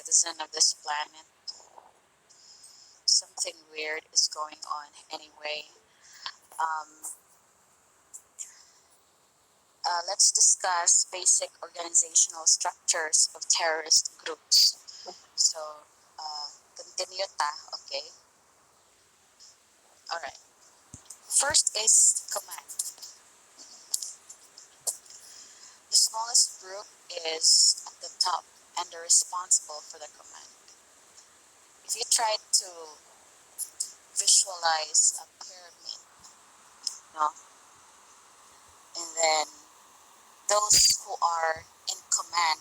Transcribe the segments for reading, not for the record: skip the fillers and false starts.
citizen of this planet. Something weird is going on anyway. Um, let's discuss basic organizational structures of terrorist groups. So, continue ta, okay? Alright. First is command. The smallest group is at the top and they're responsible for the command. If you try to visualize a pyramid, no, and then those who are in command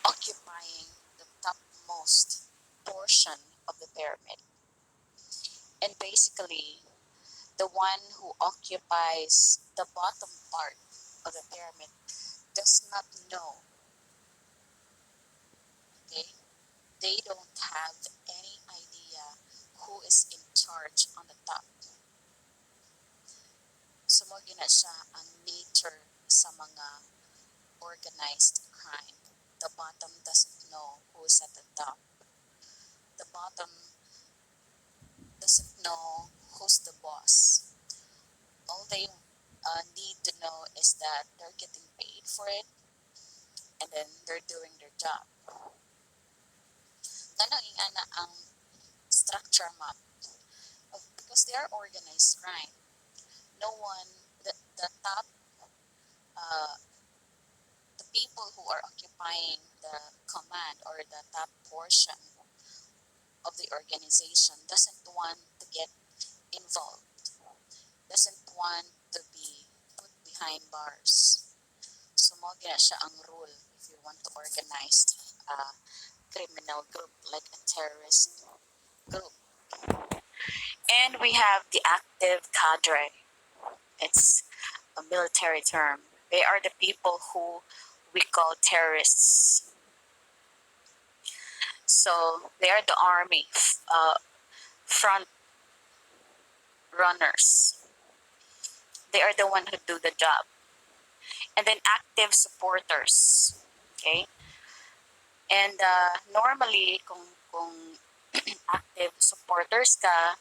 occupying the topmost portion of the pyramid. And basically, the one who occupies the bottom part of the pyramid does not know, okay? They don't have any idea who is in charge on the top. Sumog na siya ang nature sa mga organized crime. The bottom doesn't know who's at the top. The bottom doesn't know who's the boss. All they need to know is that they're getting paid for it and then they're doing their job. Ganun ana ang structure map. Because they are organized crime. No one, the top, the people who are occupying the command or the top portion of the organization doesn't want to get involved, doesn't want to be put behind bars. So mo gina siya ang rule if you want to organize a criminal group like a terrorist group. And we have the active cadre. It's a military term. They are the people who we call terrorists. So they are the army, front runners. They are the one who do the job. And then active supporters. Okay? And normally, kung active supporters ka,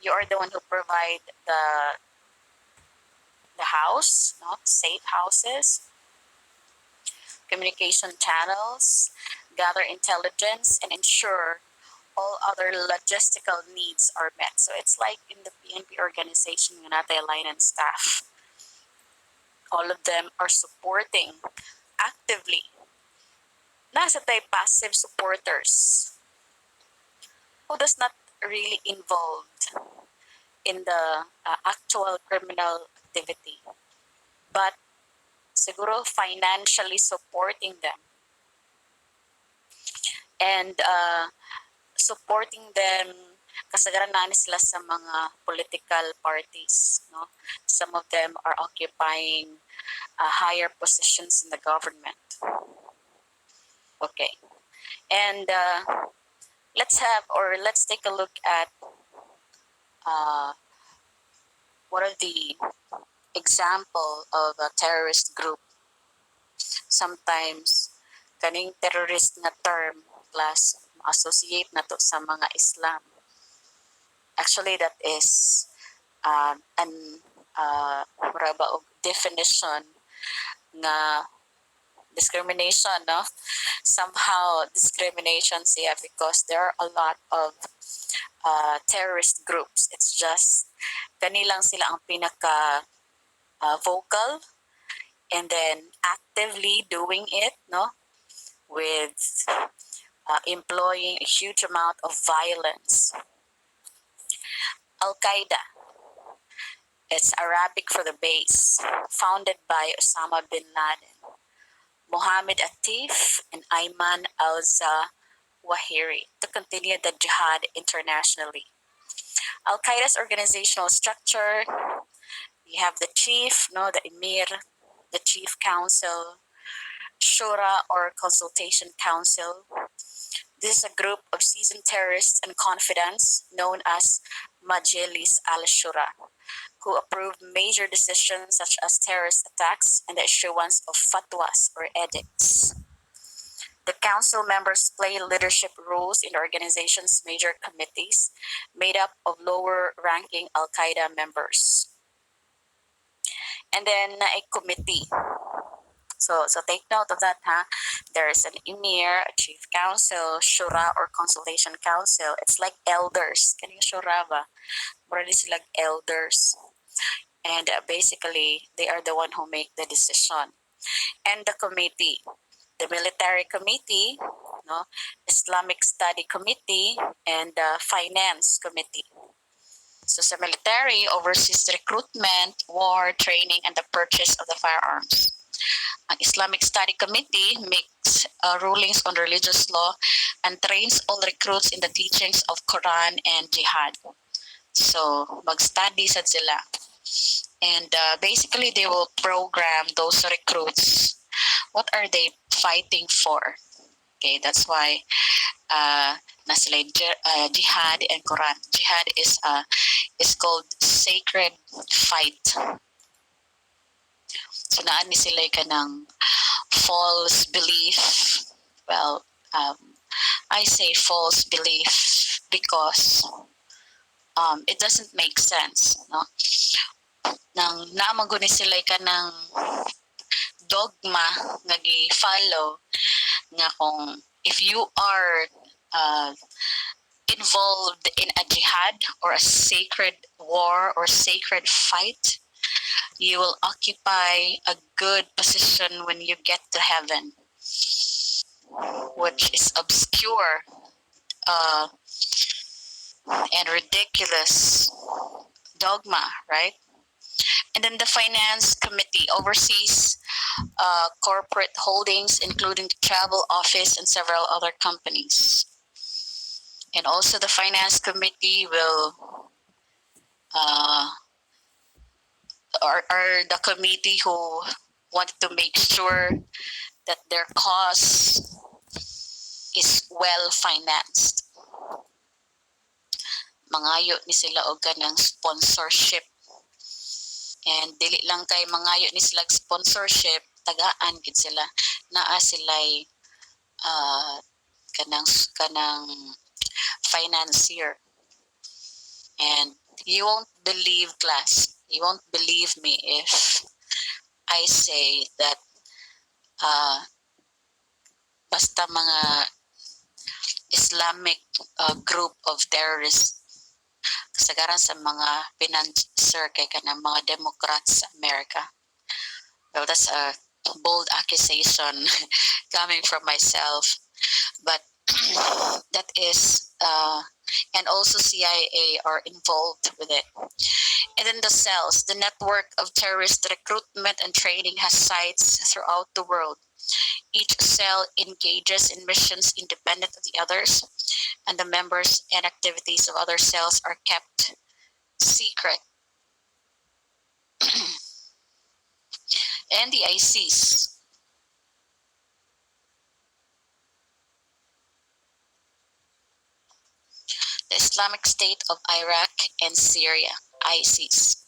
you are the one who provide the house, no? Safe houses, communication channels, gather intelligence, and ensure all other logistical needs are met. So it's like in the PNP organization, yung natay line and staff. All of them are supporting actively. Nasa tayo passive supporters who does not really involved in the actual criminal activity, but siguro financially supporting them and supporting them kasagaran na sila sa mga political parties, no? Some of them are occupying higher positions in the government. Okay, and let's take a look at what are the example of a terrorist group. Sometimes kaning terrorist na term plus associate na to sa mga Islam. Actually, that is an definition nga discrimination, no? Somehow discrimination siya because there are a lot of terrorist groups. It's just kanilang sila ang pinaka vocal and then actively doing it, no? With employing a huge amount of violence. Al-Qaeda, it's Arabic for the base, founded by Osama bin Laden, Mohammed Atif, and Ayman al-Zawahiri to continue the jihad internationally. Al-Qaeda's organizational structure, you have the chief, no, the emir, the chief council, shura or consultation council. This is a group of seasoned terrorists and confidants known as Majlis al-Shura, who approve major decisions such as terrorist attacks and the issuance of fatwas or edicts. The council members play leadership roles in the organization's major committees, made up of lower-ranking Al-Qaeda members. And then a committee. So take note of that, huh? There's an emir, a chief council, shura or consultation council. It's like elders. Kaning shura ba? Murali sila elders. And basically, they are the one who make the decision. And the committee, the military committee, no, Islamic study committee, and the finance committee. So sa military, oversees the recruitment, war, training, and the purchase of the firearms. Ang Islamic Study Committee makes rulings on religious law and trains all recruits in the teachings of Quran and Jihad. So, mag-study sad sila. And basically, they will program those recruits. What are they fighting for? Okay, that's why na sila Jihad and Quran. Jihad is called sacred fight. So naan ni sila ka ng false belief. Well, I say false belief because it doesn't make sense, no? Nang naamaguni sila ka ng dogma nga gi-follow nga kung if you are involved in a jihad or a sacred war or sacred fight, you will occupy a good position when you get to heaven, which is obscure and ridiculous dogma, right? And then the finance committee oversees corporate holdings, including the travel office and several other companies. And also the finance committee will are the committee who wanted to make sure that their cause is well financed. Mangayo ni sila og kanang sponsorship. And dili lang kay mangayo ni sila sponsorship, tagaan gid sila. Naa sila'y kanang financier. And you won't believe, class, you won't believe me if I say that basta mga Islamic group of terrorists kasagaran sa mga financer kay kanang mga Democrats sa America. Well, that's a bold accusation coming from myself, but that is and also CIA are involved with it. And then the cells, the network of terrorist recruitment and training, has sites throughout the world. Each cell engages in missions independent of the others, and the members and activities of other cells are kept secret. And the ICs. The Islamic State of Iraq and Syria, ISIS.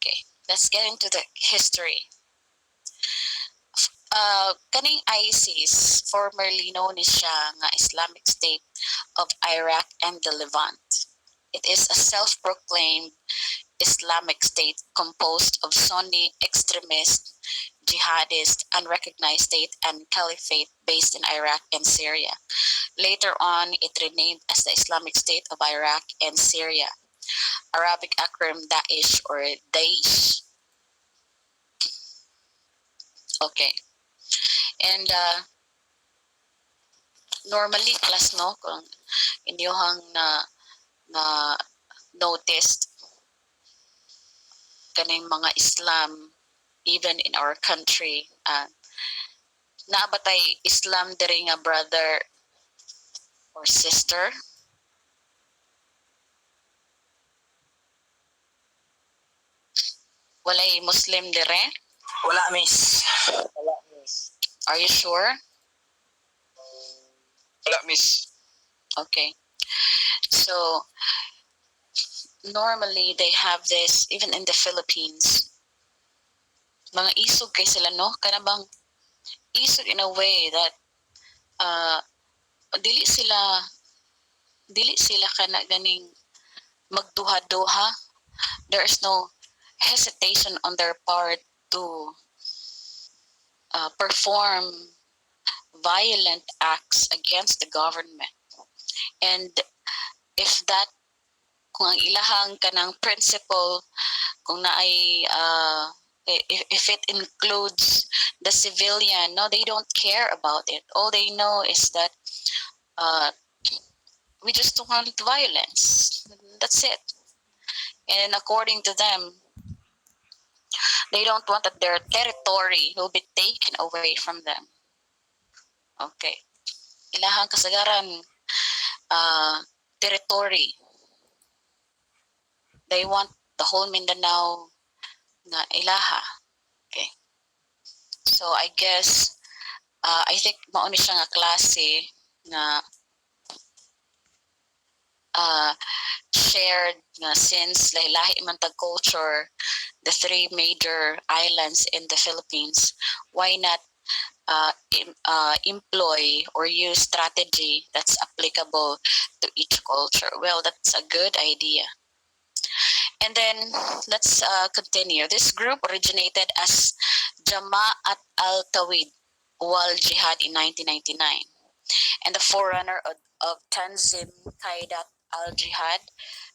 Okay, let's get into the history. Kaning ISIS, formerly known as siya nga Islamic State of Iraq and the Levant. It is a self-proclaimed Islamic State composed of Sunni extremist, jihadist, unrecognized state and caliphate based in Iraq and Syria. Later on, it renamed as the Islamic State of Iraq and Syria. Arabic acronym Daesh or Daesh. Okay. And normally, class, no, kung inyong na noticed kaning mga Islam even in our country, nabatay Islam diri nga brother or sister. Walay Muslim dire? Wala, miss. Are you sure? Wala, miss. Okay. So normally they have this even in the Philippines. Mga isog kay sila, no? Kana bang isog in a way that dili sila kana ganing magduha-duha. There is no hesitation on their part to perform violent acts against the government. And if that, kung ang ilahang kanang principle, kung naay if it includes the civilian, no, they don't care about it. All they know is that we just don't want violence. That's it. And according to them, they don't want that their territory will be taken away from them. Okay. Ilahang kasagaran territory. They want the whole Mindanao na ilaha. Okay. So I guess I think mauni siya nga klase na shared nga since lahi-lahi man tag culture, the three major islands in the Philippines, why not employ or use strategy that's applicable to each culture? Well, that's a good idea. And then let's continue. This group originated as Jama'at al-Tawhid wal Jihad in 1999, and the forerunner of Tanzim Qaidat al-Jihad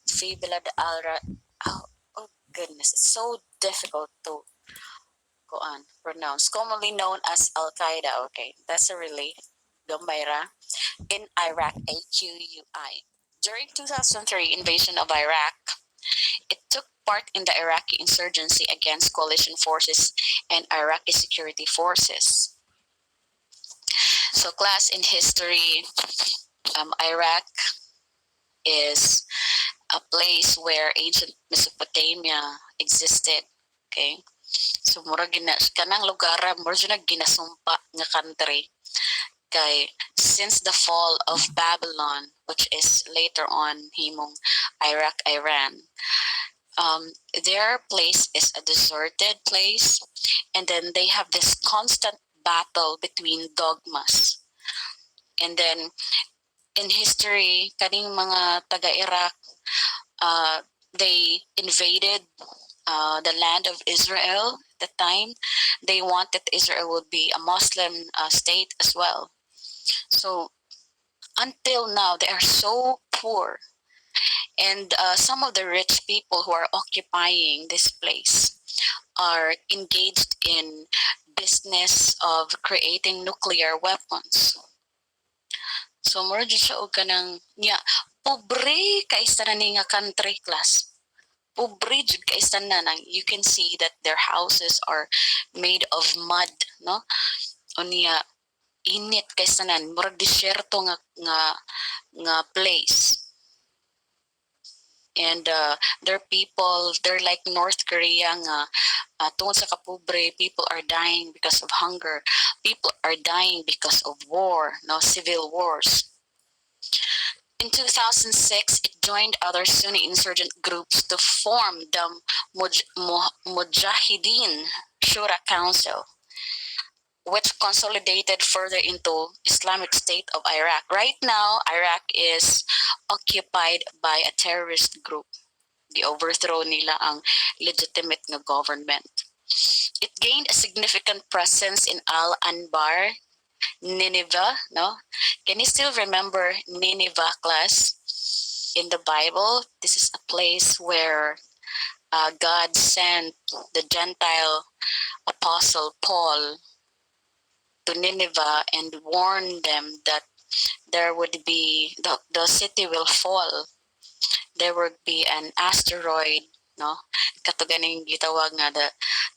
fi Bilad oh goodness, it's so difficult to pronounce. Commonly known as Al-Qaeda. Okay, that's a relief. Gambayra in Iraq, AQUI. During 2003 invasion of Iraq, it took part in the Iraqi insurgency against coalition forces and Iraqi security forces. So, class in history, Iraq is a place where ancient Mesopotamia existed. Okay, so mura kanang lugar mura ginasumpa nga country. Kay since the fall of Babylon, which is later on himong Iraq, Iran, their place is a deserted place, and then they have this constant battle between dogmas. And then in history, kaning mga taga-Iraq, they invaded the land of Israel at the time. They wanted Israel would be a Muslim state as well. So until now, they are so poor. And some of the rich people who are occupying this place are engaged in business of creating nuclear weapons. So more siya og kanang nya pobre kaisa na ni nga country, class. Pobre jud kaisa na nang you can see that their houses are made of mud, no? Unya init kaisa nan murag disyerto nga place. And their people, they're like North Korea nga tungod sa kapobre, people are dying because of hunger. People are dying because of war, no, civil wars. In 2006, it joined other Sunni insurgent groups to form the Mujahideen Shura Council, which consolidated further into Islamic State of Iraq. Right now, Iraq is occupied by a terrorist group. The overthrow nila ang legitimate nga government. It gained a significant presence in Al-Anbar, Nineveh, no? Can you still remember Nineveh, class? In the Bible, this is a place where God sent the Gentile apostle Paul to Nineveh and warned them that there would be the city will fall. There would be an asteroid, no? Katuganing gitawag nga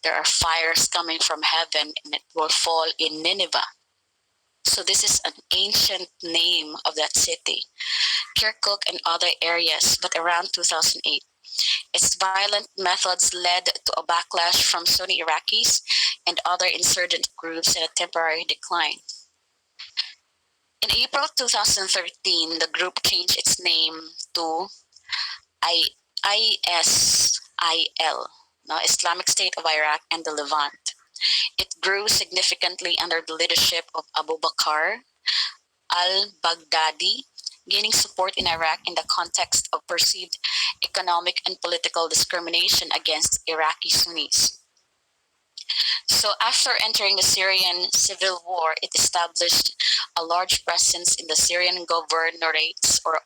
there are fires coming from heaven and it will fall in Nineveh. So this is an ancient name of that city. Kirkuk and other areas, but around 2008. Its violent methods led to a backlash from Sunni Iraqis and other insurgent groups and a temporary decline. In April 2013, the group changed its name to ISIL, Islamic State of Iraq and the Levant. It grew significantly under the leadership of Abu Bakr al-Baghdadi, gaining support in Iraq in the context of perceived economic and political discrimination against Iraqi Sunnis. So after entering the Syrian civil war, it established a large presence in the Syrian governorates, or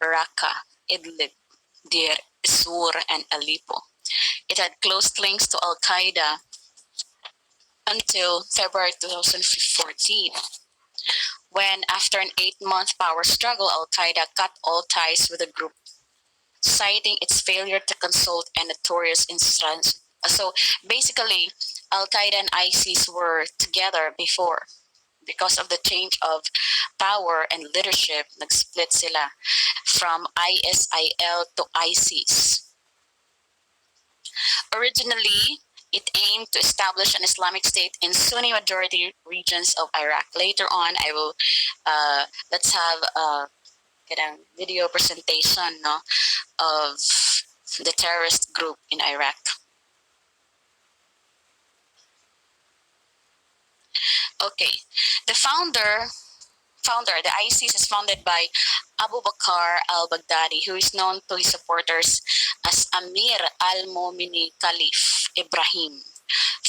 Raqqa, Idlib, Deir Sur, and Aleppo. It had close links to Al Qaeda until February 2014, when, after an 8-month power struggle, Al Qaeda cut all ties with the group, citing its failure to consult and notorious instance. So basically, Al Qaeda and ISIS were together before. Because of the change of power and leadership, nag-split sila from ISIL to ISIS. Originally, it aimed to establish an Islamic State in Sunni majority regions of Iraq. Later on, I will let's have a video presentation, no, of the terrorist group in Iraq. Okay, the the ISIS is founded by Abu Bakr al-Baghdadi, who is known to his supporters as Amir al-Momini Caliph Ibrahim,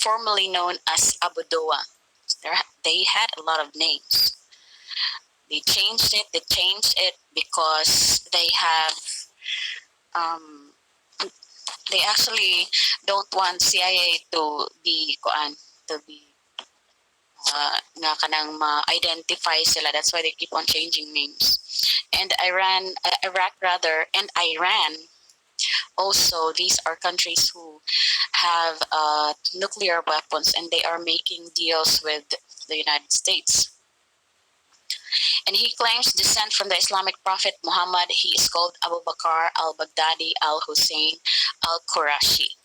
formerly known as Abu Dawah. They had a lot of names. They changed it because they have they actually don't want CIA to be nga kanang ma-identify sila. That's why they keep on changing names. And Iraq rather, and Iran also, these are countries who have nuclear weapons, and they are making deals with the United States. And he claims descent from the Islamic prophet Muhammad. He is called Abu Bakr al-Baghdadi al-Hussein al-Qurashi.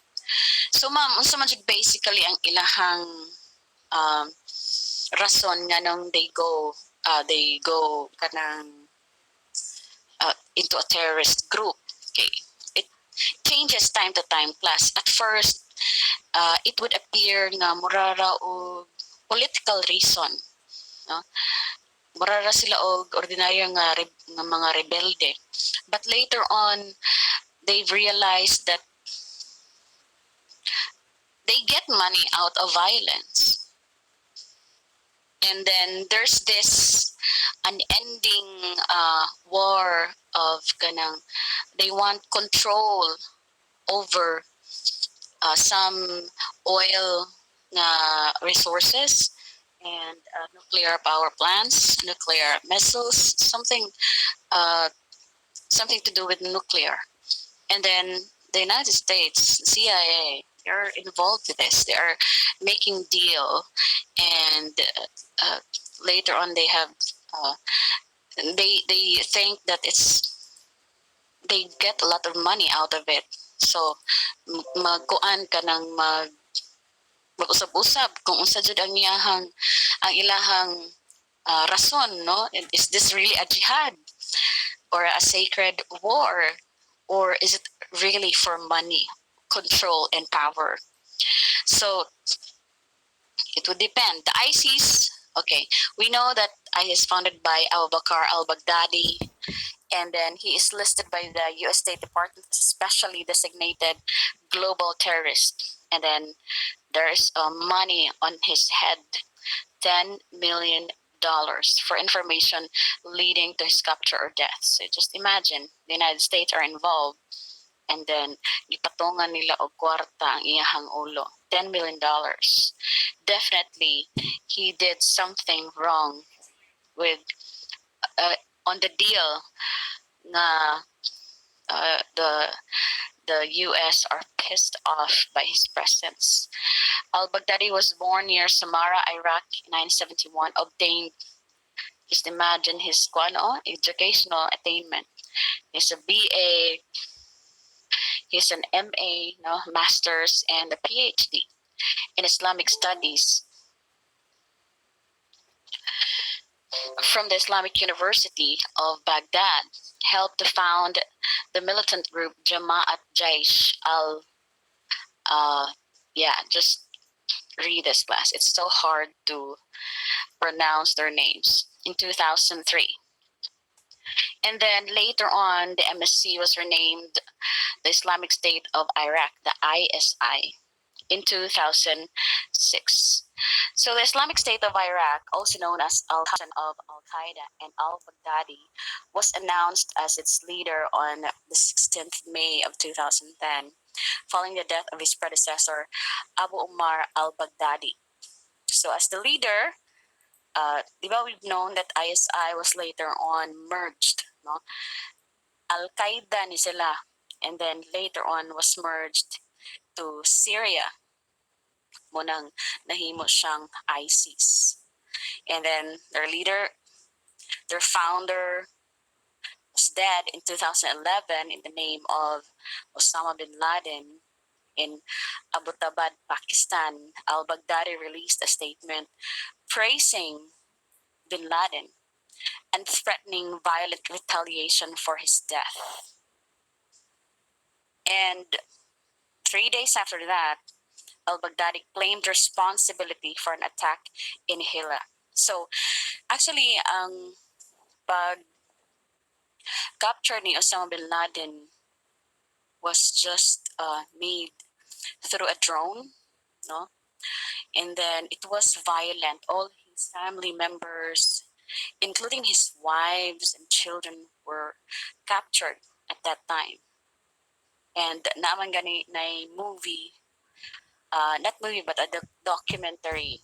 So ma'am, unsa man jud basically ang ilahang rason nga nung they go kanang into a terrorist group. Okay, it changes time to time. Plus, at first, it would appear na murara o political reason, no? Murara sila og ordinaryo nga mga rebelde. But later on, they've realized that they get money out of violence. And then there's this unending war of kanang they want control over some oil resources and nuclear power plants, nuclear missiles, something to do with nuclear. And then the United States, CIA, they're involved with this. They are making deal, and later on they have they think that they get a lot of money out of it. So magkuan ka ng mag-usab-usab kung unsa jud ang ilahang rason, no? Is this really a jihad or a sacred war, or is it really for money, control, and power? So it would depend. The ISIS, okay, we know that ISIS is founded by Abu Bakr al-Baghdadi, and then he is listed by the U.S. State Department as a specially designated global terrorist. And then there's money on his head, $10 million for information leading to his capture or death. So just imagine, the United States are involved, and then ipatungan nila og kwarta ang iyahang ulo. $10 million. Definitely, he did something wrong with on the deal. The U.S. are pissed off by his presence. Al-Baghdadi was born near Samarra, Iraq in 1971. Obtained, just imagine his educational attainment. He's a BA, he's an MA, master's, and a PhD in Islamic studies from the Islamic University of Baghdad. Helped to found the militant group Jamaat Jaish al just read this class. It's so hard to pronounce their names. in 2003. And then later on, the MSC was renamed the Islamic State of Iraq, the ISI, in 2006. So the Islamic State of Iraq, also known as Al Qaeda and Al Baghdadi, was announced as its leader on the 16th May of 2010, following the death of his predecessor, Abu Umar al Baghdadi. So as the leader, di ba we've known that ISI was later on merged, no? Al Qaeda ni sila, and then later on was merged to Syria. Munang nahimo siyang ISIS. And then their leader, their founder, was dead in 2011 in the name of Osama bin Laden in Abbottabad, Pakistan. Al Baghdadi released a statement praising bin Laden and threatening violent retaliation for his death. And 3 days after that, al Baghdadi claimed responsibility for an attack in Hilla. So, actually, ang pag-capture ni Osama bin Laden was just made through a drone, no? And then it was violent. All his family members, including his wives and children, were captured at that time. And naman gani na movie, not movie but a documentary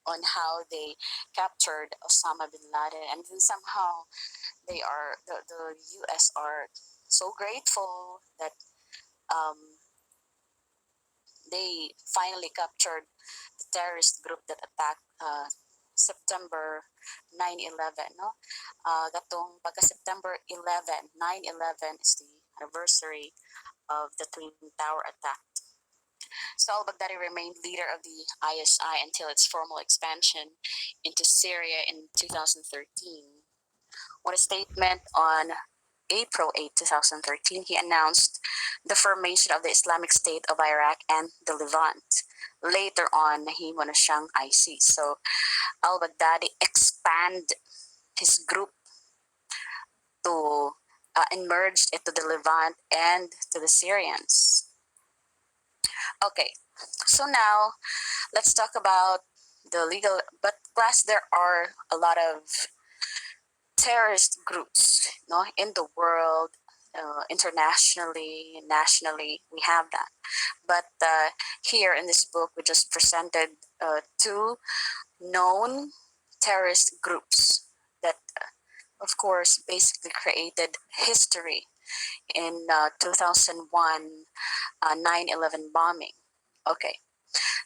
on how they captured Osama bin Laden, and then somehow the U.S. are so grateful that um, they finally captured the terrorist group that attacked September 9/11. No, gatong pagka September 11, 9/11 is the anniversary of the Twin Tower attack. So al-Baghdadi remained leader of the ISI until its formal expansion into Syria in 2013. With a statement on April 8, 2013, he announced the formation of the Islamic State of Iraq and the Levant. Later on, nahimo na siyang ISIS. So al-Baghdadi expanded his group to and merged it to the Levant and to the Syrians. Okay, so now let's talk about the legal. But plus, there are a lot of terrorist groups, no, in the world, internationally, nationally. We have that. But here in this book, we just presented two known terrorist groups that, of course, basically created history in 2001 9/11 bombing. Okay,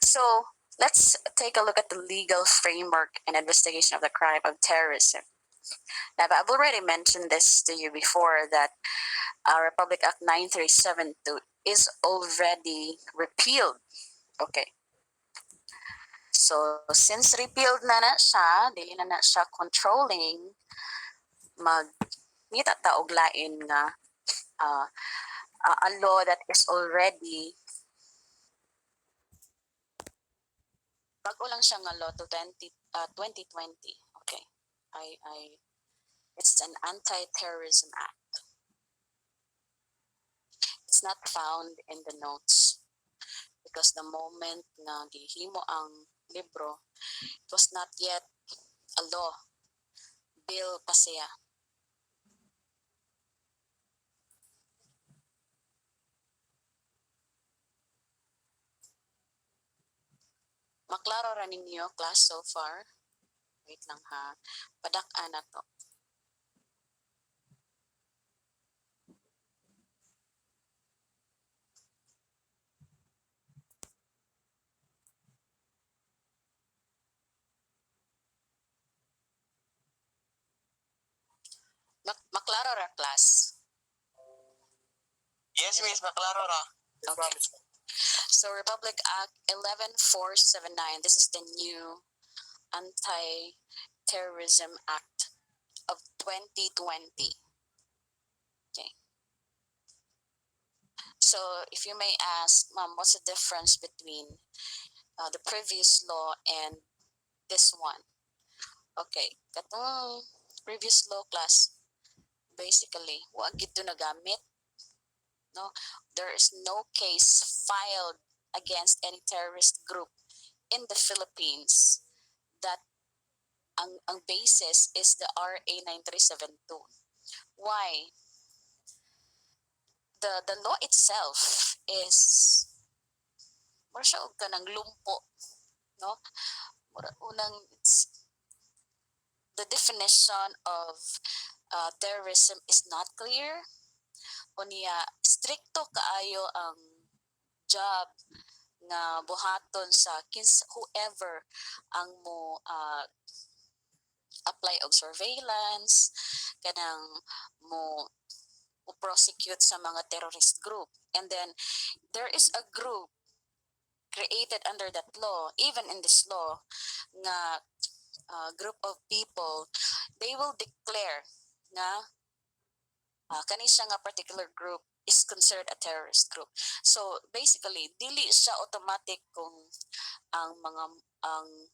so let's take a look at the legal framework and investigation of the crime of terrorism. Now, I've already mentioned this to you before that Republic Act 9372 is already repealed. Okay. So, since repealed na siya, dili na siya controlling, ngita ta og lain nga a law that is already bago lang siya nga law to 2020. Okay. It's an anti-terrorism act. It's not found in the notes because the moment na gihimo ang libro, it was not yet a law. Bill pa siya. Maklaro ra ninyo, class, so far? Wait lang ha. Padak-an na to. Maklaro ra, class. Yes, Miss. Maklaro ra. Okay. So Republic Act 11479, this is the new Anti-Terrorism Act of 2020. Okay. So if you may ask, Ma'am, what's the difference between the previous law and this one? Okay, katong previous law class, basically, wa gid to nagamit, no? There is no case filed against any terrorist group in the Philippines that ang basis is the RA 9372. Why? The law itself is mura siya og kanang lumpo, no? Mura unang it's the definition of terrorism is not clear. Unya stricto kaayo ang job nga buhaton sa whoever ang mo apply og surveillance kanang mo prosecute sa mga terrorist group, and then there is a group created under that law, even in this law, nga group of people, they will declare na kani siya nga particular group is considered a terrorist group. So basically, dili siya automatic kung ang mga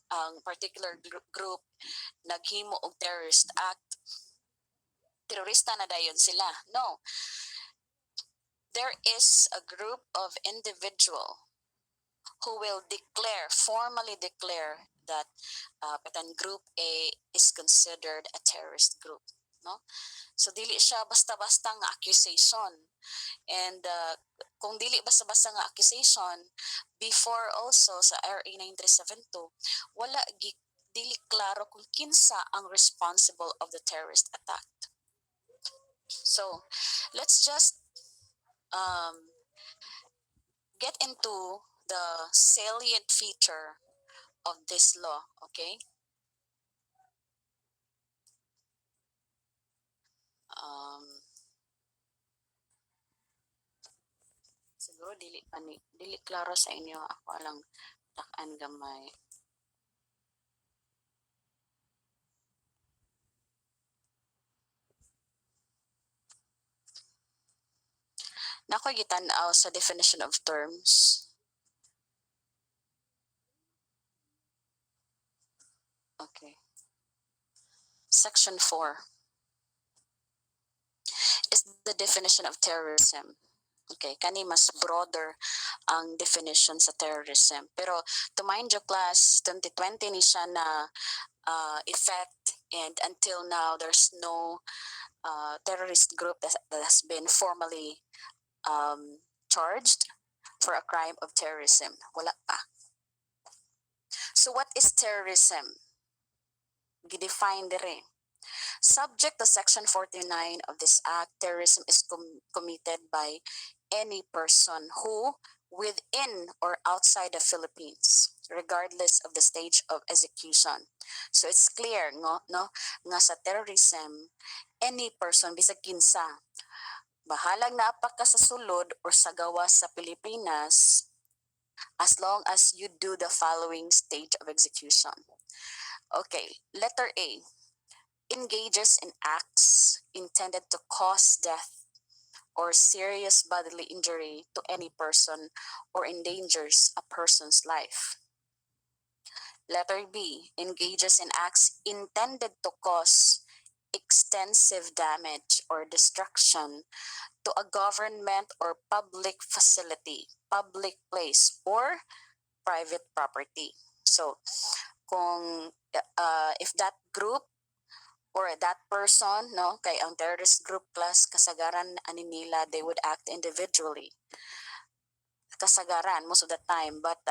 ang particular group naghimo og terrorist act, terorista na dayon sila. No. There is a group of individual who will formally declare that patan group A is considered a terrorist group, no? So dili siya basta-basta nga accusation, and kung dili basta-basta nga accusation, before also sa RA 9372 wala dili klaro kung kinsa ang responsible of the terrorist attack. So let's just get into the salient feature of this law, okay? Siguro dili klaro sa inyo, ako lang tak-an gamay. Nakoy gitan-aw sa definition of terms. Okay. Section 4 is the definition of terrorism. Okay, kani mas broader ang definition sa terrorism. Pero to mind you class, 2020 ni siya na effect, and until now there's no terrorist group that has been formally charged for a crime of terrorism. Wala pa. So what is terrorism? Gidefine dire. Subject to Section 49 of this Act, terrorism is committed by any person who, within or outside the Philippines, regardless of the stage of execution. So it's clear, no, nga sa terrorism, any person, bisag kinsa, bahalang naapak ka sa sulod or sa gawas sa Pilipinas, as long as you do the following stage of execution. Okay, letter A, engages in acts intended to cause death or serious bodily injury to any person or endangers a person's life. Letter B, engages in acts intended to cause extensive damage or destruction to a government or public facility, public place, or private property. So, kung if that group or that person, no, kay ang terrorist group class, kasagaran ani nila, they would act individually. Kasagaran most of the time, but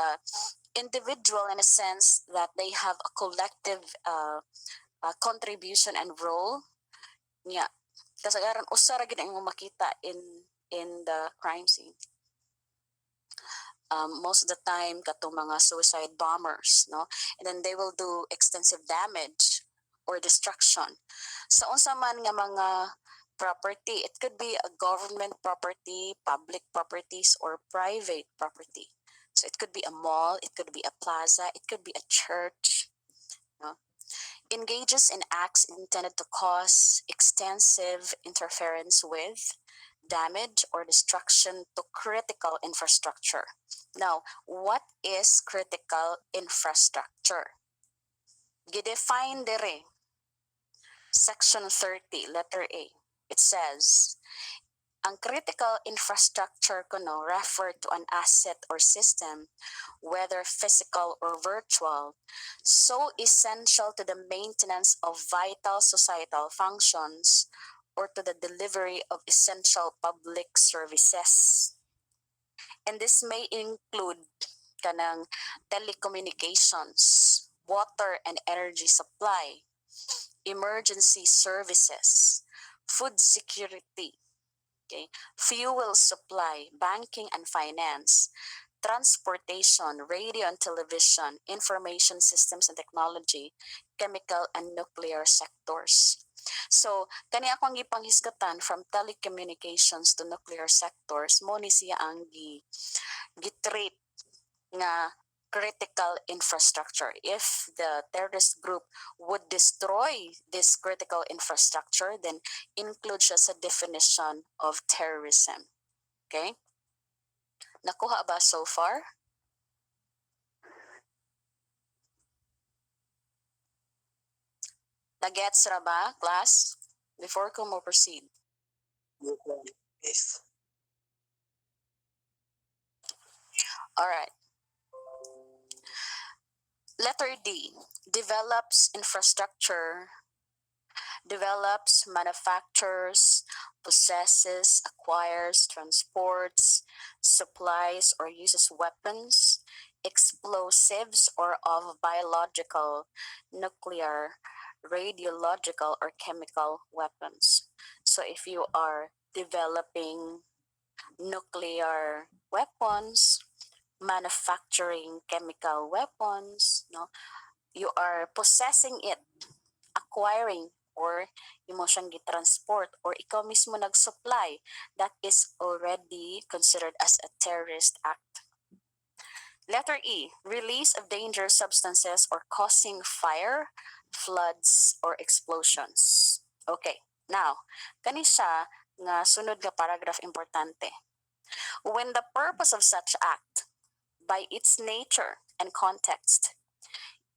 individual in a sense that they have a collective contribution and role. Yeah, kasagaran usa ra gid ang makita in the crime scene. Most of the time katong mga suicide bombers, no, and then they will do extensive damage or destruction sa unsa man nga mga property. It could be a government property, public properties, or private property. So it could be a mall, it could be a plaza, it could be a church, no? Engages in acts intended to cause extensive interference with, damage, or destruction to critical infrastructure. Now, what is critical infrastructure? gidefine dire Section 30, letter A. It says, ang critical infrastructure kuno refer to an asset or system, whether physical or virtual, so essential to the maintenance of vital societal functions or to the delivery of essential public services. And this may include kanang telecommunications, water and energy supply, emergency services, food security, okay, fuel supply, banking and finance, transportation, radio and television, information systems and technology, chemical and nuclear sectors. So, kani akong gipanghisgatan from telecommunications to nuclear sectors, mo ni siya ang gitreat nga critical infrastructure. If the terrorist group would destroy this critical infrastructure, then include siya sa definition of terrorism. Okay? Nakuha ba so far? Nagets ra ba, class? Before ko mo proceed. Yes. Alright. Letter D, develops, manufactures, possesses, acquires, transports, supplies, or uses weapons, explosives, or of biological, nuclear, radiological, or chemical weapons. So if you are developing nuclear weapons, manufacturing chemical weapons, no, you are possessing it, acquiring, or imo siyang gitransport, or ikaw mismo nag-supply, that is already considered as a terrorist act. Letter E, release of dangerous substances or causing fire, floods, or explosions. Okay, now, kani siya nga sunod nga paragraph importante. When the purpose of such act, by its nature and context,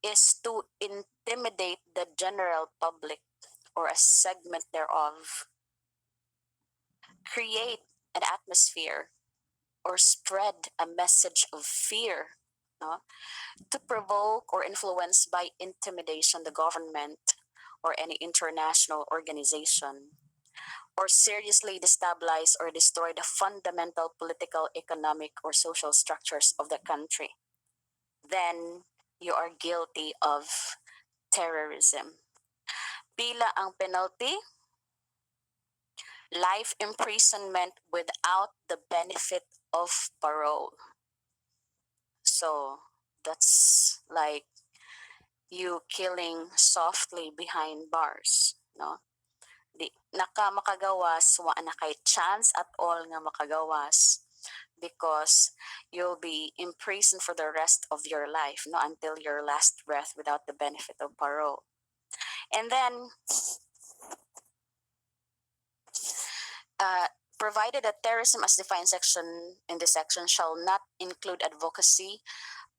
is to intimidate the general public or a segment thereof, create an atmosphere or spread a message of fear, no? To provoke or influence by intimidation the government or any international organization, or seriously destabilize or destroy the fundamental political, economic, or social structures of the country, then you are guilty of terrorism. Pila ang penalty? Life imprisonment without the benefit of parole. So that's like you killing softly behind bars, no? Di naka makagawas, wa na kay chance at all nga makagawas, because you'll be imprisoned for the rest of your life, no, until your last breath without the benefit of parole. And then provided that terrorism as defined section in this section shall not include advocacy,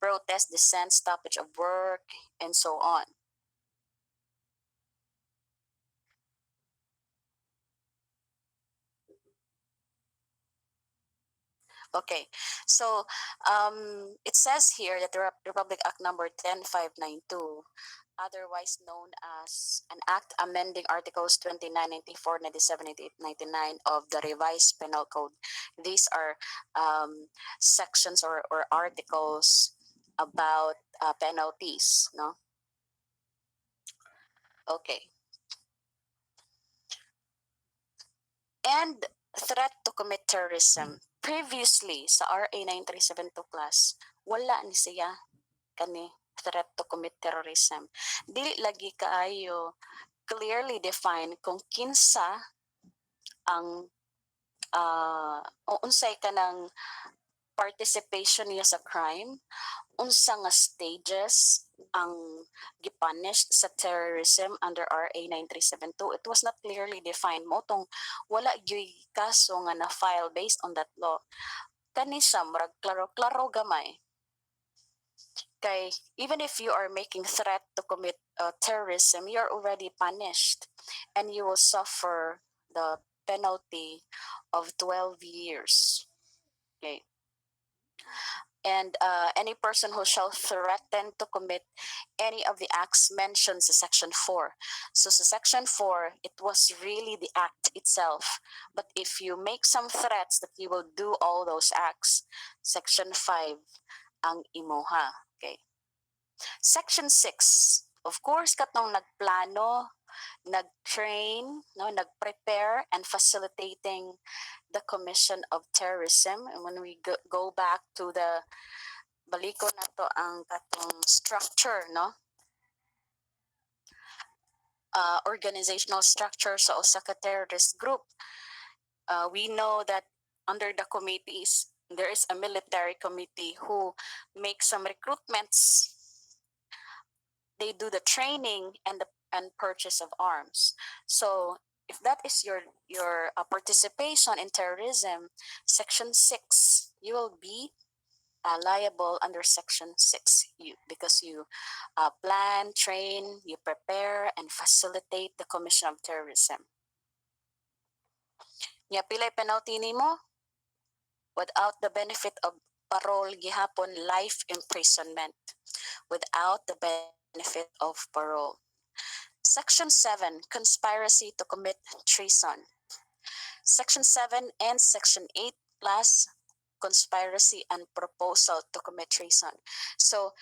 protest, dissent, stoppage of work, and so on. Okay, so it says here that the Republic Act number 10592, otherwise known as an act amending articles 29, 94, 97, 98, 99 of the revised penal code. These are sections or articles about penalties, no? Okay. And threat to commit terrorism. Previously, sa RA 9372 class, wala ni siya kani threat to commit terrorism. Dili lagi kaayo clearly define kung kinsa ang o unsay kanang participation niya sa crime, unsa nga stages ang gipunish sa terrorism under RA 9372. It was not clearly defined mo tong wala gyud kaso nga na file based on that law. Kani siya murag klaro-klaro gamay. Kay even if you are making threat to commit terrorism, you're already punished, and you will suffer the penalty of 12 years. Okay. And any person who shall threaten to commit any of the acts mentioned in Section 4. So sa Section 4, it was really the act itself. But if you make some threats that you will do all those acts, Section 5 ang imuha. Okay. Section 6, of course, katong nagplano, nag-train, no, nag-prepare, and facilitating the commission of terrorism. And when we go back to the baliko na to ang katong structure, no? Organizational structure sa Osaka terrorist group. We know that under the committees, there is a military committee who makes some recruitments. They do the training and purchase of arms. So if that is your participation in terrorism, Section 6, you will be liable under Section 6 because you plan, train, you prepare, and facilitate the commission of terrorism. Nya pilay penalty nimo? Without the benefit of parole, gihapon life imprisonment. Without the benefit of parole. Section 7, conspiracy to commit treason. Section 7 and Section 8 plus conspiracy and proposal to commit treason. So,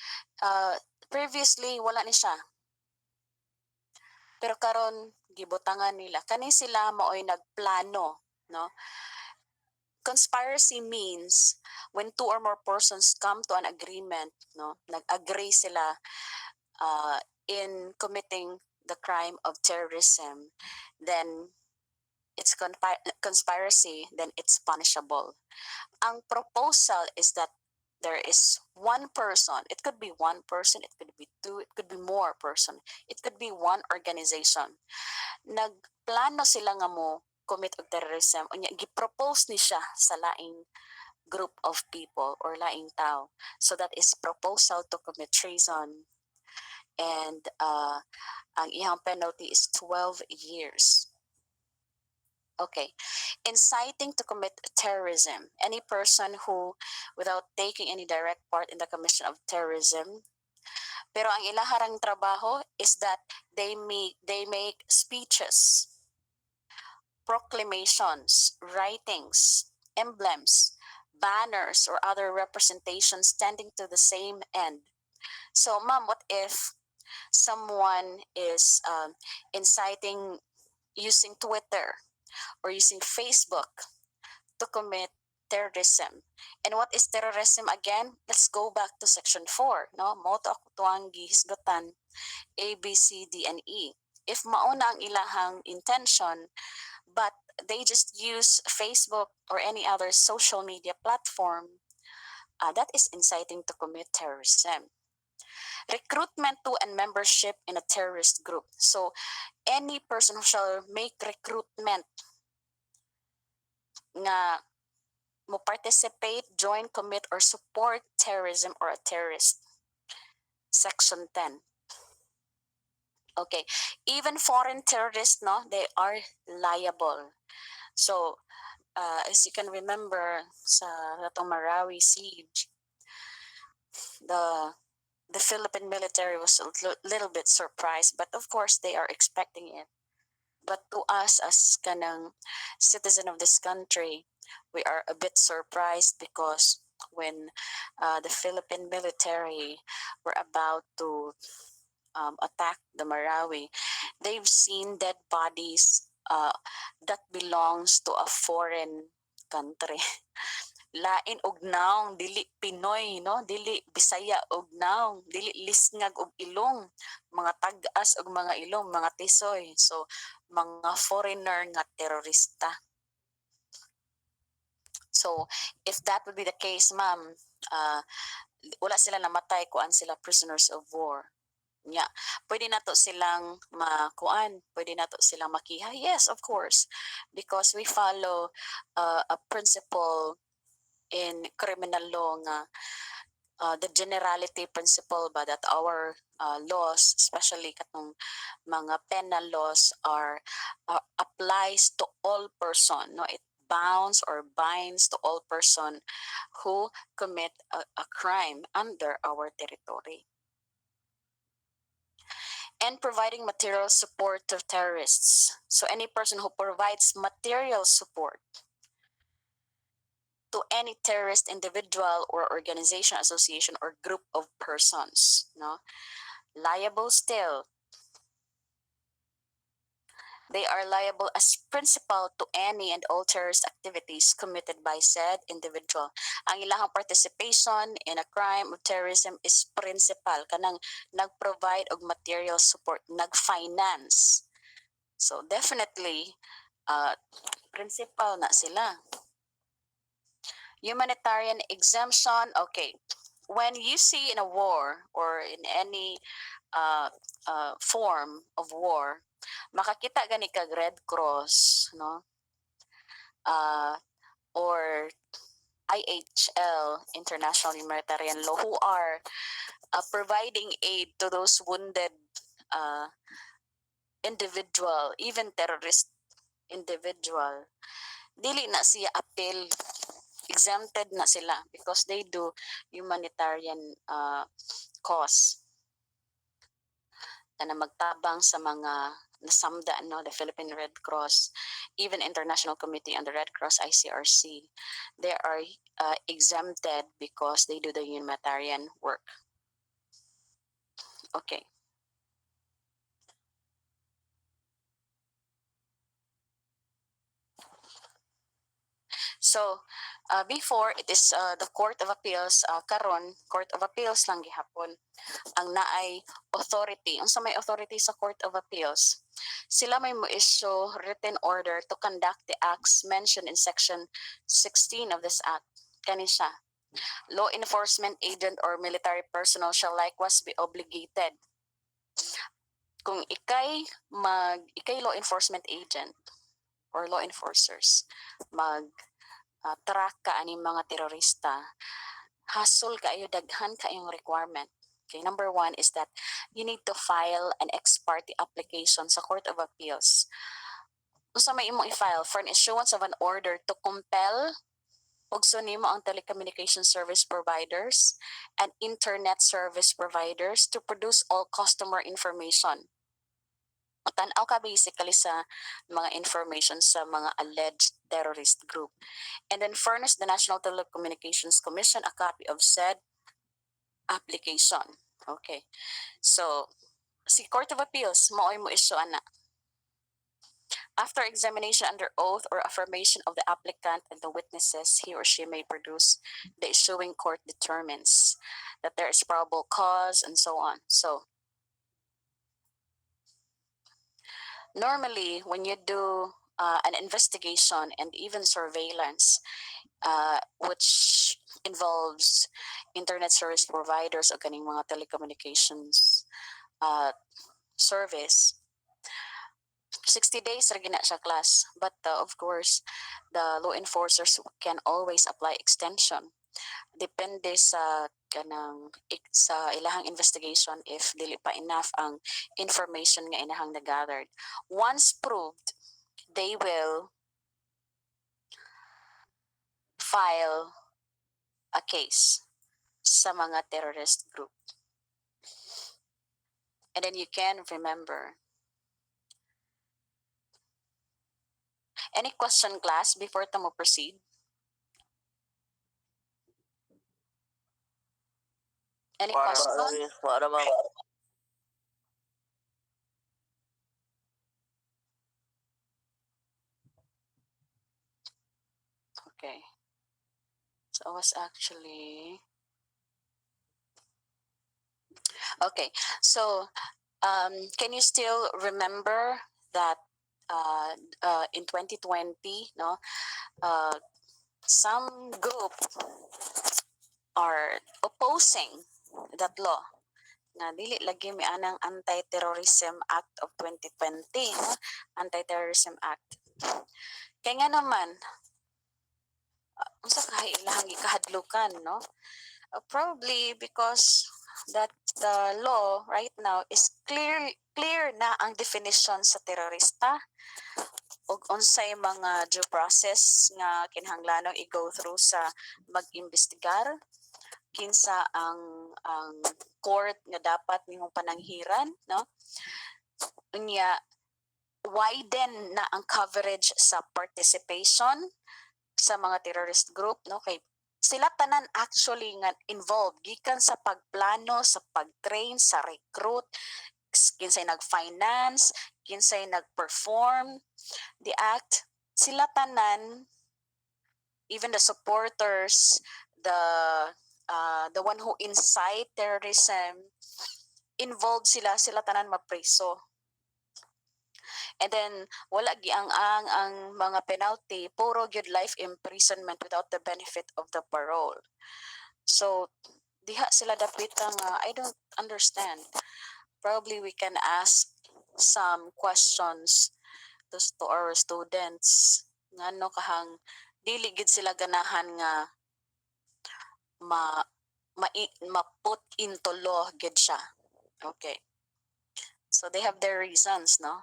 previously, wala ni siya. Pero karon gibutangan nila. Kani sila maoy nagplano, no? Conspiracy means when two or more persons come to an agreement, no? Nag-agree sila in committing the crime of terrorism, then it's conspiracy, then it's punishable. Ang proposal is that there is one person. It could be one person, it could be two, it could be more person. It could be one organization. Nagplano sila nga mo commit og terrorism, unya gipropose ni siya sa laing group of people or laing tao. So that is proposal to commit treason. And ang iyang penalty is 12 years. Okay. Inciting to commit terrorism. Any person who, without taking any direct part in the commission of terrorism, pero ang ilaharang trabaho is that they make speeches, proclamations, writings, emblems, banners, or other representations tending to the same end. So, ma'am, what if someone is inciting using Twitter or using Facebook to commit terrorism? And what is terrorism again? Let's go back to Section 4. No? Moto ako tuwang gihisgotan A, B, C, D, and E. If mauna ang ilahang intention, but they just use Facebook or any other social media platform, that is inciting to commit terrorism. Recruitment to and membership in a terrorist group. So any person who shall make recruitment nga mo participate, join, commit, or support terrorism or a terrorist. Section 10. Okay. Even foreign terrorists, no, they are liable. So, as you can remember sa ratong Marawi siege, the Philippine military was a little bit surprised, but of course they are expecting it. But to us as kanang citizen of this country, we are a bit surprised because when the Philippine military were about to attack the Marawi, they've seen dead bodies that belongs to a foreign country. Lain og naong, dili Pinoy, no? Dili Bisaya og naong, dili Lisngag og Ilong, mga tag-as og mga Ilong, mga Tisoy. So, mga foreigner nga terorista. So, if that would be the case, ma'am, wala sila namatay, kuan sila prisoners of war. Nya, pwede nato silang makuan, pwede nato silang makiha. Yes, of course, because we follow a principle in criminal law nga the generality principle ba that our laws, especially katong mga penal laws, are applies to all person. No, it bounds or binds to all person who commit a crime under our territory. And providing material support to terrorists. So any person who provides material support to any terrorist individual or organization, association, or group of persons, no, liable still. They are liable as principal to any and all terrorist activities committed by said individual. Ang ilang participation in a crime of terrorism is principal, kanang nag-provide og material support, nag-finance. So definitely, principal na sila. Humanitarian exemption, okay. When you see in a war or in any form of war, makakita gani kag Red Cross, no? Or IHL, International Humanitarian Law, who are providing aid to those wounded individual, even terrorist individual. Dili na siya appeal, exempted na sila because they do humanitarian cause na magtabang sa mga nasamda, no, the Philippine Red Cross, even International Committee on the Red Cross, ICRC, they are exempted because they do the humanitarian work. Okay. So, before, it is the Court of Appeals, karon, Court of Appeals lang gihapon ang naay authority. Unsa may authority sa Court of Appeals? Sila may mo-issue written order to conduct the acts mentioned in Section 16 of this Act. Kani siya. Law enforcement agent or military personnel shall likewise be obligated. Kung ikay law enforcement agent or law enforcers, track ka aning mga terorista, hasol kaayo, daghan kaayong requirement. Okay, number one is that you need to file an ex parte application sa Court of Appeals. Unsa may imong i-file for an issuance of an order to compel ugso nimo ang telecommunication service providers and internet service providers to produce all customer information. Tan-aw ka basically sa mga information sa mga alleged terrorist group. And then furnish the National Telecommunications Commission a copy of said application. Okay. So, si Court of Appeals, mao'y mo issue ana. After examination under oath or affirmation of the applicant and the witnesses he or she may produce, the issuing court determines that there is probable cause and so on. So, normally, when you do an investigation and even surveillance, which involves internet service providers o kaning mga telecommunications service, 60 days ra gina siya class. But of course, the law enforcers can always apply extension. Depende sa sa ilahang investigation if dili pa enough ang information nga inahang na-gathered. Once proved, they will file a case sa mga terrorist group. And then you can remember. Any question, class, before mo proceed? Any question? Wala ma'am. Okay. So I was actually... Okay. So can you still remember that in 2020, no, some group are opposing that law na dili lagi mi anang Anti-Terrorism Act of 2020, no? Anti-Terrorism Act. Kaya nga naman, unsa kay ilahang gikahadlukan, no? Probably because that the law right now is clear na ang definition sa terorista ug unsay mga due process nga kinahanglanon i-go through sa mag-imbestigar, kinsa ang court nga dapat nimong pananghiran, no? Unya widen na ang coverage sa participation sa mga terrorist group, no? Kay sila tanan actually nga involved gikan sa pagplano, sa pagtrain, sa recruit, kinsay nag-finance, kinsay nag-perform the act, sila tanan, even the supporters, the one who incite terrorism, involved sila tanan mapreso. And then wala ang mga penalty, puro gyud life imprisonment without the benefit of the parole. So diha sila dapita nga I don't understand. Probably we can ask some questions to our students ngano kahang dili gid sila ganahan nga ma put into law gid siya. Okay. So they have their reasons, no?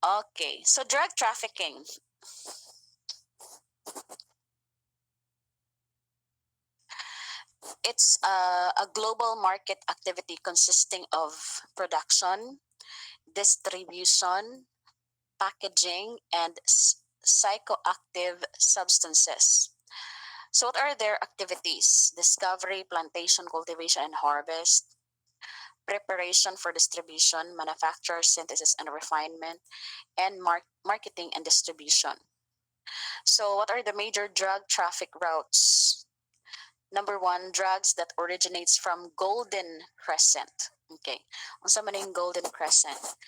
Okay, so drug trafficking. It's a global market activity consisting of production, distribution, packaging, and psychoactive substances. So what are their activities? Discovery, plantation, cultivation, and harvest, preparation for distribution, manufacture, synthesis, and refinement, and marketing and distribution. So what are the major drug traffic routes? Number one, drugs that originates from Golden Crescent. Okay. Unsa man yung Golden Crescent?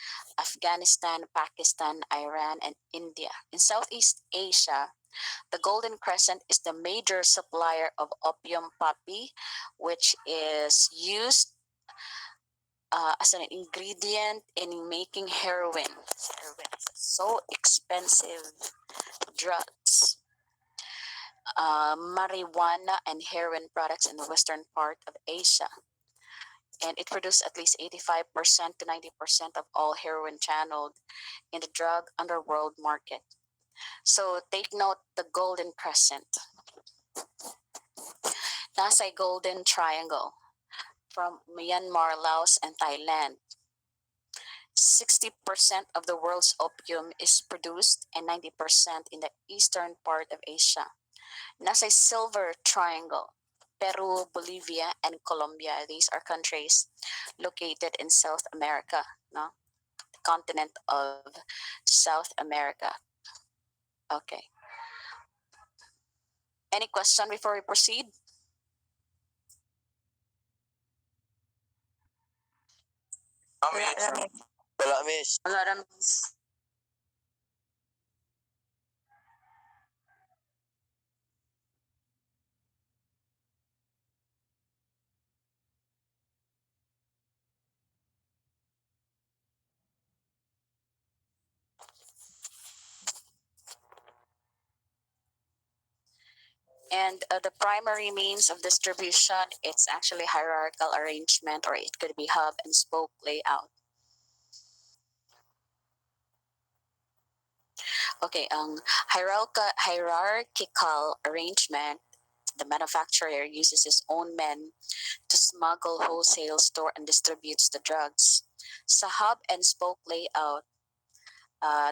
Afghanistan, Pakistan, Iran, and India. In Southeast Asia, the Golden Crescent is the major supplier of opium poppy, which is used as an ingredient in making heroin. Heroin is so expensive drugs. Marijuana and heroin products in the western part of Asia. And it produced at least 85% to 90% of all heroin channeled in the drug underworld market. So take note the Golden Crescent. Nasa Golden Triangle from Myanmar, Laos, and Thailand. 60% of the world's opium is produced and 90% in the eastern part of Asia. Nasa Silver Triangle, Peru, Bolivia, and Colombia. These are countries located in South America, no? The continent of South America. Okay. Any question before we proceed? Wala, miss. Wala ra, miss. And the primary means of distribution, it's actually hierarchical arrangement, or it could be hub and spoke layout. Okay, ang hierarchical arrangement, the manufacturer uses his own men to smuggle, wholesale, store, and distributes the drugs. Sa hub and spoke layout,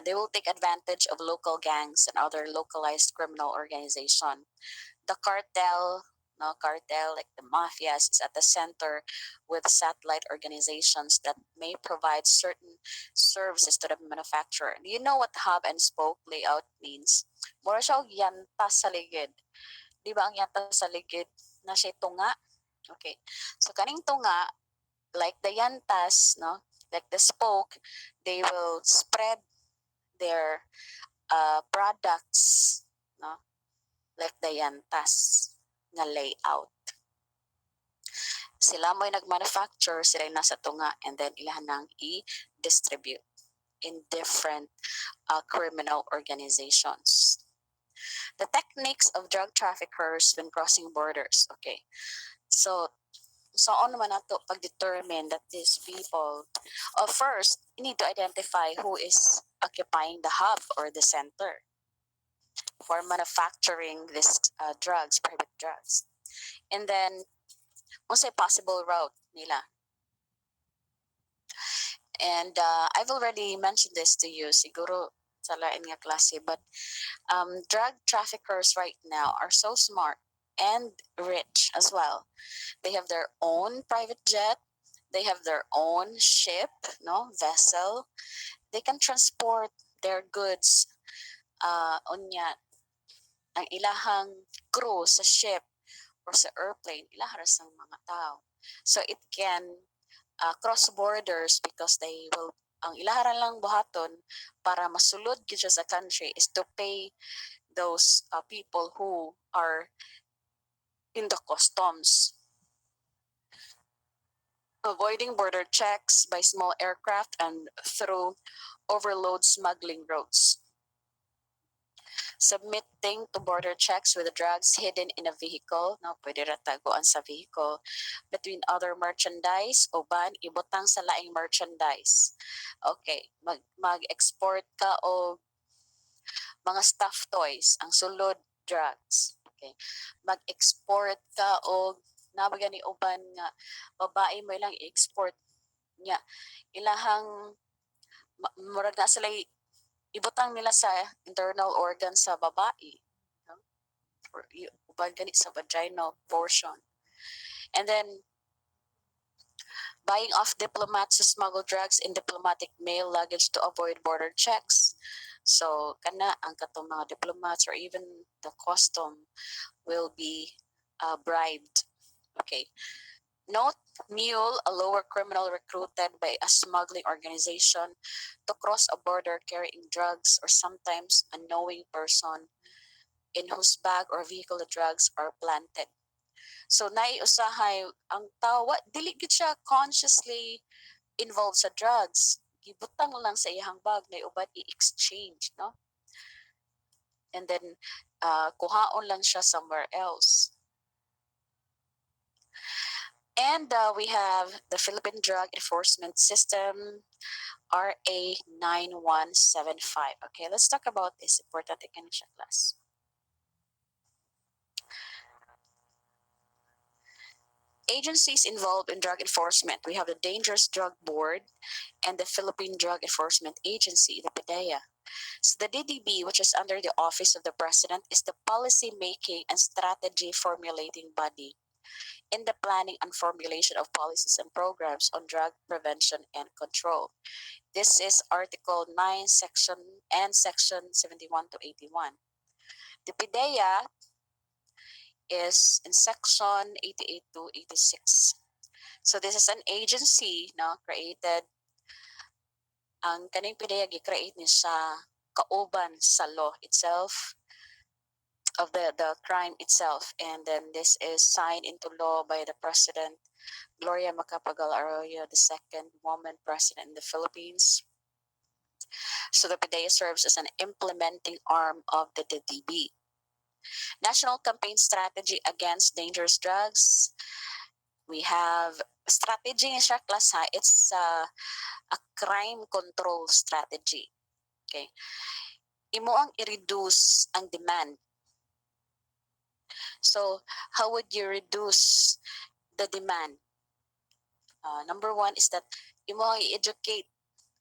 they will take advantage of local gangs and other localized criminal organization. The cartel, no cartel like the mafias, is at the center with satellite organizations that may provide certain services to the manufacturer. Do you know what hub and spoke layout means? Mura siya og yanta sa ligid. Di ba ang yanta sa ligid na siya tunga? Okay. So kaning tunga, like the yantas, no, like the spoke, they will spread their products, no, like the yantas nga layout. Sila mo'y nag-manufacture, sila yung nasa tunga, and then ilahan nang i-distribute in different criminal organizations. The techniques of drug traffickers when crossing borders. Okay. So, saan naman nato pag-determine that these people, first, you need to identify who is occupying the hub or the center for manufacturing these drugs, private drugs. And then, what's a possible route nila? And I've already mentioned this to you, siguro sa lain nga klase, but drug traffickers right now are so smart and rich as well. They have their own private jet. They have their own ship, no vessel. They can transport their goods. Unya, ang ilahang crew sa ship or sa airplane, ilaharas ng mga tao. So it can cross borders because they will ang ilaharan lang buhaton para masulod gyud siya sa country is to pay those people who are in the customs. Avoiding border checks by small aircraft and through overload smuggling routes. Submitting to border checks with drugs hidden in a vehicle, no, pwede ra taguan sa vehicle, between other merchandise, uban, ibutang sa laing merchandise. Okay, mag-export ka o mga stuffed toys, ang sulod, drugs. Okay, mag-export ka o nabaga ni uban nga babae mo ilang i-export niya ilahang murag na sila ibutang nila sa internal organ sa babae, no? Or uban gani sa vaginal portion. And then buying off diplomats to smuggle drugs in diplomatic mail luggage to avoid border checks. So kana ang katong mga diplomats or even the custom will be bribed. Okay. Note, mule, a lower criminal recruited by a smuggling organization to cross a border carrying drugs, or sometimes a knowing person in whose bag or vehicle the drugs are planted. So naiusahay ang tawa, dili gid siya consciously involved sa drugs. Gibutang lang sa iyang bag na uban i-exchange, no? And then kuhaon lang siya somewhere else. And we have the Philippine Drug Enforcement System, RA 9175. Okay, let's talk about this. Importante ka na siya, class. Agencies involved in drug enforcement. We have the Dangerous Drug Board and the Philippine Drug Enforcement Agency, the PDEA. So the DDB, which is under the Office of the President, is the policy making and strategy formulating body in the planning and formulation of policies and programs on drug prevention and control. This is Article 9, Section 71 to 81. The PDEA is in Section 88 to 86. So this is an agency created. Ang kaning PDEA gi-create ni sa kauban sa law itself of the crime itself, and then this is signed into law by the President Gloria Macapagal Arroyo, the second woman president in the Philippines. So the PDEA serves as an implementing arm of the DDB. National Campaign Strategy Against Dangerous Drugs. We have strategy in siya class ha. It's a crime control strategy. Okay. Imo ang i-reduce ang demand. So how would you reduce the demand? Number one is that imo ang i-educate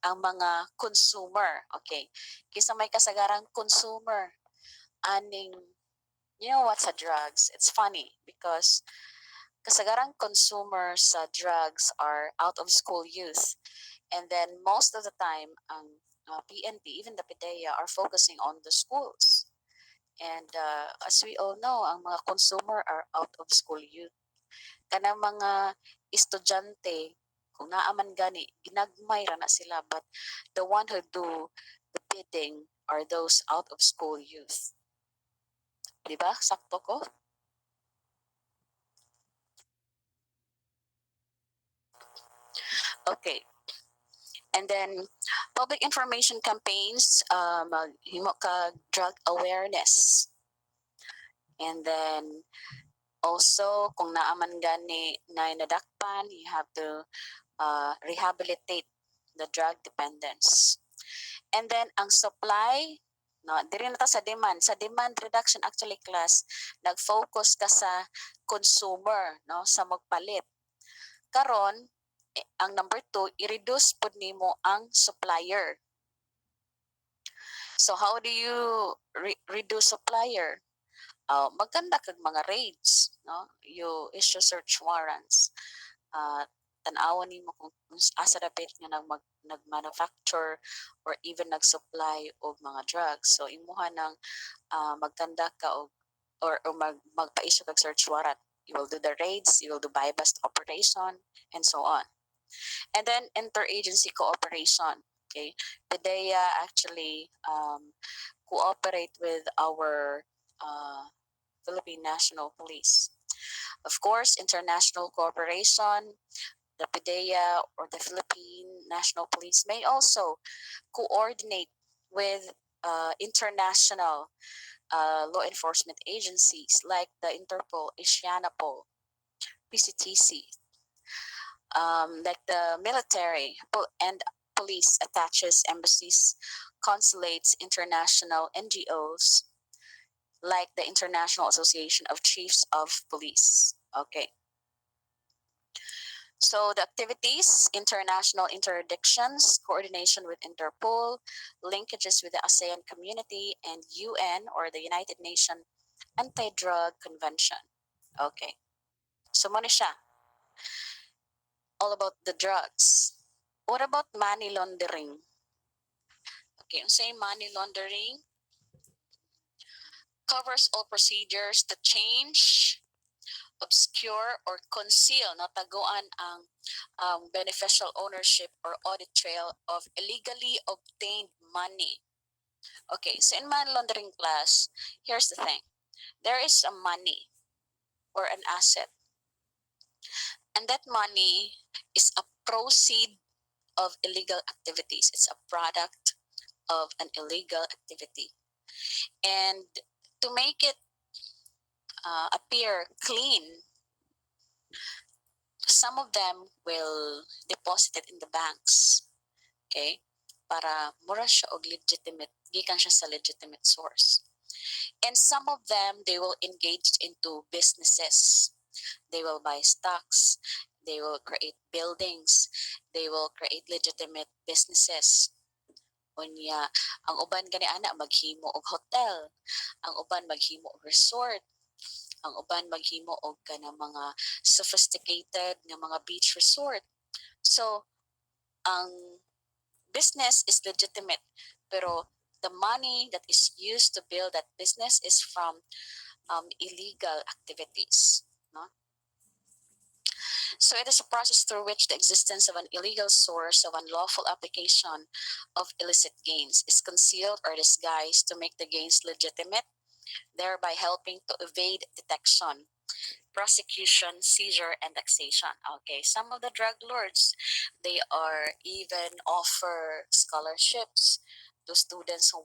ang mga consumer. Okay. Kisa may kasagarang consumer aning, you know what's a drugs? It's funny because kasagarang consumers sa drugs are out of school youth, and then most of the time ang PNP, even the PDEA, are focusing on the schools. And as we all know, ang mga consumer are out of school youth. Kanang mga estudyante, kung naaman gani, ginagmay ra na sila, but the one who do the bidding are those out of school youth. Diba? Sakto ko? Okay. And then public information campaigns, maghimo ka drug awareness. And then also kung naaman gani na nadakpan, you have to rehabilitate the drug dependence. And then ang supply, no, diri na ta sa demand. Sa demand reduction actually class, nag-focus ka sa consumer, no, sa magpalit. Karon, ang number 2, i-reduce pud nimo ang supplier. So how do you reduce supplier? Magkanda kag mga raids, no? You issue search warrants. Tan-awon nimo kung asa dapat nga nag-manufacture or even nag-supply og mga drugs. So imuha nang magkanda ka og or magpa-issue kag search warrant. You will do the raids, you will do buy-bust operation, and so on. And then interagency cooperation. Okay, PDEA actually cooperate with our Philippine National Police. Of course, international cooperation, the PDEA or the Philippine National Police may also coordinate with international law enforcement agencies like the Interpol, Asianapol, PCTC, like the military and police attaches embassies, consulates, international NGOs, like the International Association of Chiefs of Police. Okay. So the activities, international interdictions, coordination with Interpol, linkages with the ASEAN community and UN or the United Nations Anti-Drug Convention. Okay. So muna siya. All about the drugs. What about money laundering? Okay, ang say money laundering covers all procedures to change, obscure, or conceal, nataguan ang beneficial ownership or audit trail of illegally obtained money. Okay, so in money laundering class, here's the thing. There is a money or an asset, and that money is a proceed of illegal activities. It's a product of an illegal activity. And to make it appear clean, some of them will deposit it in the banks. Okay? Para mura siya og legitimate, gikan siya sa legitimate source. And some of them, they will engage into businesses. They will buy stocks. They will create buildings. They will create legitimate businesses. Unya, ang uban gani ana maghimo og hotel. Ang uban maghimo og resort. Ang uban maghimo og kanang mga sophisticated nga mga beach resort. So, ang business is legitimate, pero the money that is used to build that business is from illegal activities. No? So it is a process through which the existence of an illegal source of unlawful application of illicit gains is concealed or disguised to make the gains legitimate, thereby helping to evade detection, prosecution, seizure, and taxation. Okay, some of the drug lords, they are even offer scholarships to students who